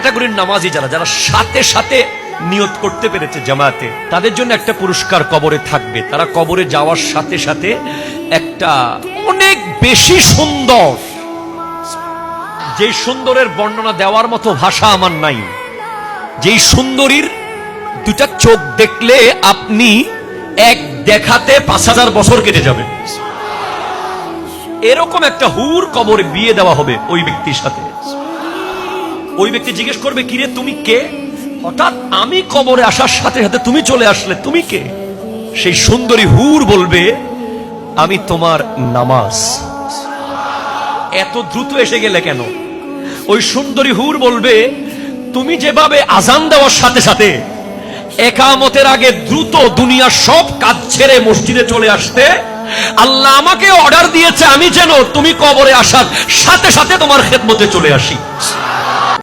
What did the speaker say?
ক্যাটাগরির নামাজি যারা যারা সাথে সাথে নিয়ত করতে পেরেছে জামাতে, তাদের জন্য একটা পুরস্কার কবরে থাকবে। তারা কবরে যাওয়ার সাথে সাথে একটা অনেক বেশি সুন্দর, যে সুন্দরের বর্ণনা দেওয়ার মতো ভাষা আমার নাই, যেই সুন্দরীর দুটা চোখ দেখলে আপনি এক দেখাতে 5000 বছর কেটে যাবে, এরকম একটা হুর কবরে বিয়ে দেওয়া হবে ওই ব্যক্তির সাথে। ওই ব্যক্তি জিজ্ঞেস করবে, কিরে তুমি কে? হঠাৎ আমি কবরে আসার সাথে সাথে তুমি চলে আসলে, তুমি কে? সেই সুন্দরী হুর বলবে, আমি তোমার নামাজ। এত দ্রুত এসে গেলে কেন? ওই সুন্দরী হুর বলবে, তুমি যেভাবে আজান দেওয়ার সাথে সাথে একামতের আগে দ্রুত দুনিয়ার সব কাজ ছেড়ে মসজিদে চলে আসতে, আল্লাহ আমাকে অর্ডার দিয়েছে আমি যেন তুমি কবরে আসার সাথে সাথে তোমার খেদমতে চলে আসি।